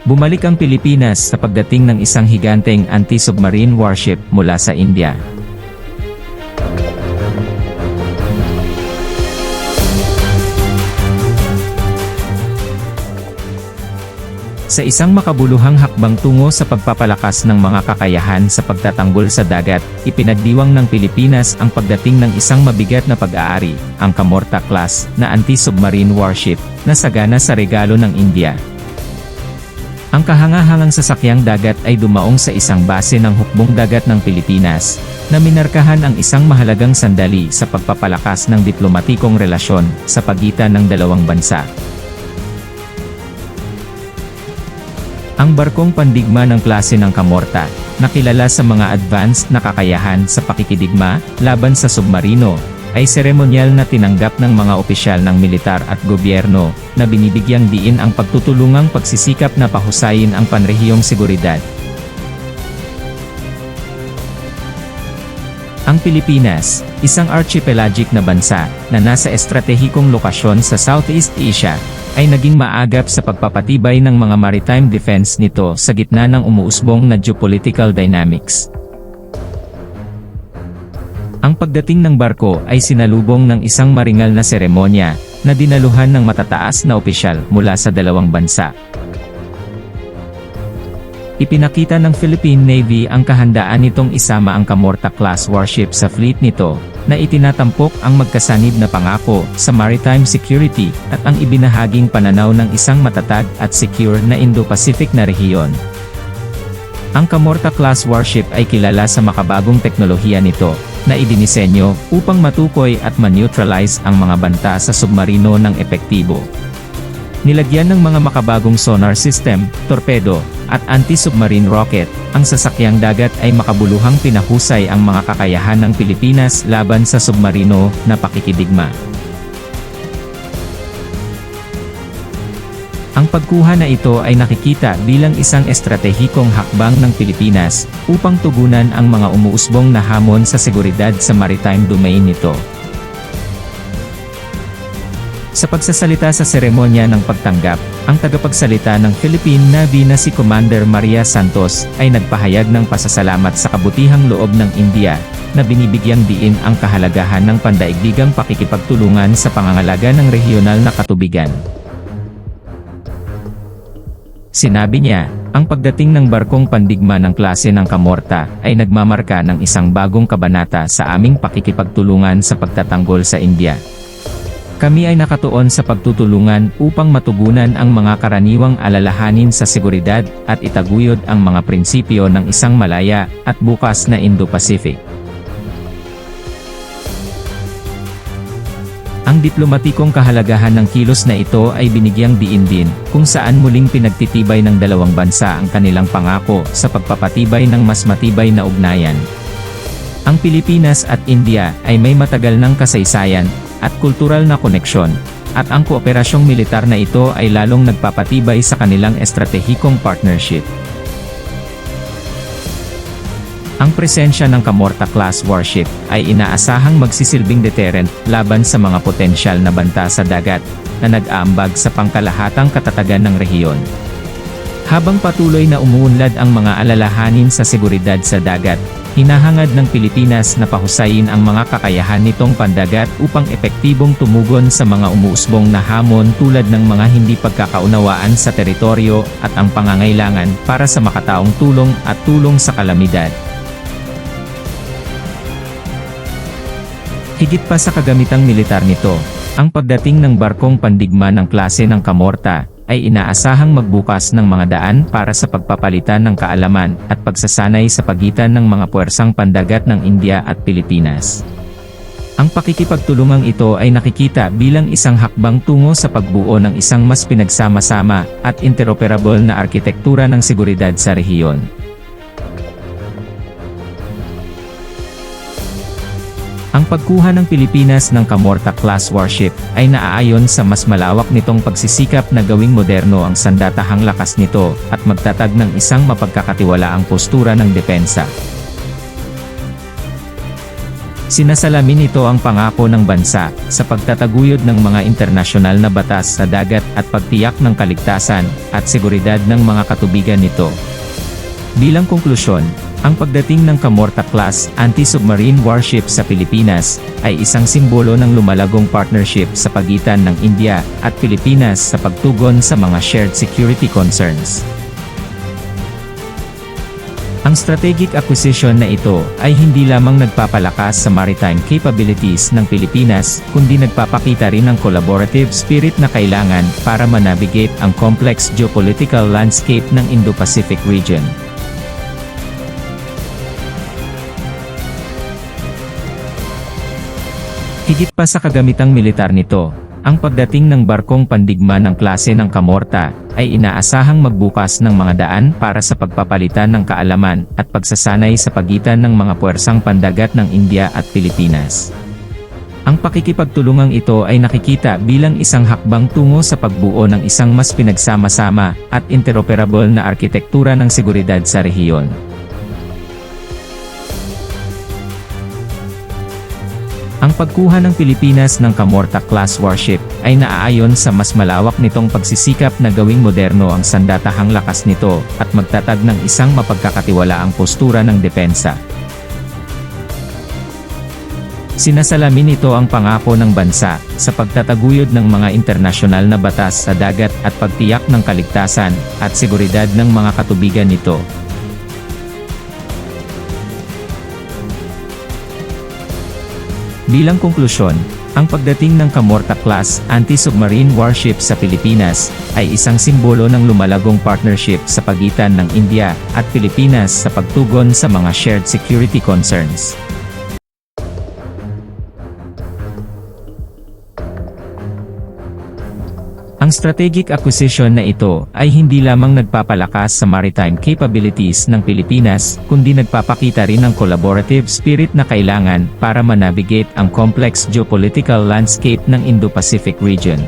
Bumalik ang Pilipinas sa pagdating ng isang higanteng anti-submarine warship mula sa India. Sa isang makabuluhang hakbang tungo sa pagpapalakas ng mga kakayahan sa pagtatanggol sa dagat, ipinagdiwang ng Pilipinas ang pagdating ng isang mabigat na pag-aari, ang Kamorta-class, na anti-submarine warship, na sagana sa regalo ng India. Ang kahangahangang sasakyang dagat ay dumaong sa isang base ng hukbong dagat ng Pilipinas, na minarkahan ang isang mahalagang sandali sa pagpapalakas ng diplomatikong relasyon sa pagitan ng dalawang bansa. Ang barkong pandigma ng klase ng Kamorta, na kilala sa mga advanced na kakayahan sa pakikidigma laban sa submarino, ay seremonyal na tinanggap ng mga opisyal ng militar at gobyerno, na binibigyang diin ang pagtutulungang pagsisikap na pahusayin ang panrehiyong seguridad. Ang Pilipinas, isang archipelagic na bansa, na nasa estratehikong lokasyon sa Southeast Asia, ay naging maagap sa pagpapatibay ng mga maritime defense nito sa gitna ng umuusbong na geopolitical dynamics. Ang pagdating ng barko ay sinalubong ng isang maringal na seremonya, na dinaluhan ng matataas na opisyal mula sa dalawang bansa. Ipinakita ng Philippine Navy ang kahandaan nitong isama ang Kamorta-class warship sa fleet nito, na itinatampok ang magkasanib na pangako sa maritime security at ang ibinahaging pananaw ng isang matatag at secure na Indo-Pacific na rehiyon. Ang Kamorta-class warship ay kilala sa makabagong teknolohiya nito, na idinisenyo upang matukoy at ma-neutralize ang mga banta sa submarino ng epektibo. Nilagyan ng mga makabagong sonar system, torpedo, at anti-submarine rocket, ang sasakyang dagat ay makabuluhang pinahusay ang mga kakayahan ng Pilipinas laban sa submarino na pakikidigma. Ang pagkuha na ito ay nakikita bilang isang estratehikong hakbang ng Pilipinas, upang tugunan ang mga umuusbong na hamon sa seguridad sa maritime domain nito. Sa pagsasalita sa seremonya ng pagtanggap, ang tagapagsalita ng Philippine Navy na si Commander Maria Santos, ay nagpahayag ng pasasalamat sa kabutihang loob ng India, na binibigyang diin ang kahalagahan ng pandaigdigang pakikipagtulungan sa pangangalaga ng rehiyonal na katubigan. Sinabi niya, ang pagdating ng barkong pandigma ng klase ng Kamorta, ay nagmamarka ng isang bagong kabanata sa aming pakikipagtulungan sa pagtatanggol sa India. Kami ay nakatuon sa pagtutulungan upang matugunan ang mga karaniwang alalahanin sa seguridad, at itaguyod ang mga prinsipyo ng isang malaya at bukas na Indo-Pacific. Ang diplomatikong kahalagahan ng kilos na ito ay binigyang diin din, kung saan muling pinagtitibay ng dalawang bansa ang kanilang pangako sa pagpapatibay ng mas matibay na ugnayan. Ang Pilipinas at India ay may matagal ng kasaysayan at kultural na koneksyon, at ang kooperasyong militar na ito ay lalong nagpapatibay sa kanilang estratehikong partnership. Ang presensya ng Kamorta-class warship ay inaasahang magsisilbing deterrent laban sa mga potensyal na banta sa dagat, na nag-aambag sa pangkalahatang katatagan ng rehiyon. Habang patuloy na umuunlad ang mga alalahanin sa seguridad sa dagat, hinahangad ng Pilipinas na pahusayin ang mga kakayahan nitong pandagat upang epektibong tumugon sa mga umuusbong na hamon tulad ng mga hindi pagkakaunawaan sa teritoryo at ang pangangailangan para sa makataong tulong at tulong sa kalamidad. Higit pa sa kagamitang militar nito, ang pagdating ng barkong pandigma ng klase ng Kamorta, ay inaasahang magbukas ng mga daan para sa pagpapalitan ng kaalaman at pagsasanay sa pagitan ng mga puwersang pandagat ng India at Pilipinas. Ang pakikipagtulungang ito ay nakikita bilang isang hakbang tungo sa pagbuo ng isang mas pinagsama-sama at interoperable na arkitektura ng seguridad sa rehiyon. Ang pagkuha ng Pilipinas ng Kamorta-class warship ay naaayon sa mas malawak nitong pagsisikap na gawing moderno ang sandatahang lakas nito at magtatag ng isang mapagkakatiwalaang postura ng depensa. Sinasalamin nito ang pangako ng bansa sa pagtataguyod ng mga internasyonal na batas sa dagat at pagtiyak ng kaligtasan at seguridad ng mga katubigan nito. Bilang konklusyon, ang pagdating ng Kamorta-class anti-submarine warship sa Pilipinas ay isang simbolo ng lumalagong partnership sa pagitan ng India at Pilipinas sa pagtugon sa mga shared security concerns. Ang strategic acquisition na ito ay hindi lamang nagpapalakas sa maritime capabilities ng Pilipinas, kundi nagpapakita rin ng collaborative spirit na kailangan para manavigate ang complex geopolitical landscape ng Indo-Pacific region. Higit pa sa kagamitang militar nito, ang pagdating ng barkong pandigma ng klase ng Kamorta ay inaasahang magbukas ng mga daan para sa pagpapalitan ng kaalaman at pagsasanay sa pagitan ng mga puwersang pandagat ng India at Pilipinas. Ang pakikipagtulungang ito ay nakikita bilang isang hakbang tungo sa pagbuo ng isang mas pinagsama-sama at interoperable na arkitektura ng seguridad sa rehiyon. Ang pagkuha ng Pilipinas ng Kamorta-class warship ay naaayon sa mas malawak nitong pagsisikap na gawing moderno ang sandatahang lakas nito at magtatag ng isang mapagkakatiwalaang postura ng depensa. Sinasalamin nito ang pangako ng bansa sa pagtataguyod ng mga internasyonal na batas sa dagat at pagtiyak ng kaligtasan at seguridad ng mga katubigan nito. Bilang konklusyon, ang pagdating ng Kamorta-class anti-submarine warship sa Pilipinas ay isang simbolo ng lumalagong partnership sa pagitan ng India at Pilipinas sa pagtugon sa mga shared security concerns. Ang strategic acquisition na ito ay hindi lamang nagpapalakas sa maritime capabilities ng Pilipinas, kundi nagpapakita rin ng collaborative spirit na kailangan para manavigate ang complex geopolitical landscape ng Indo-Pacific region.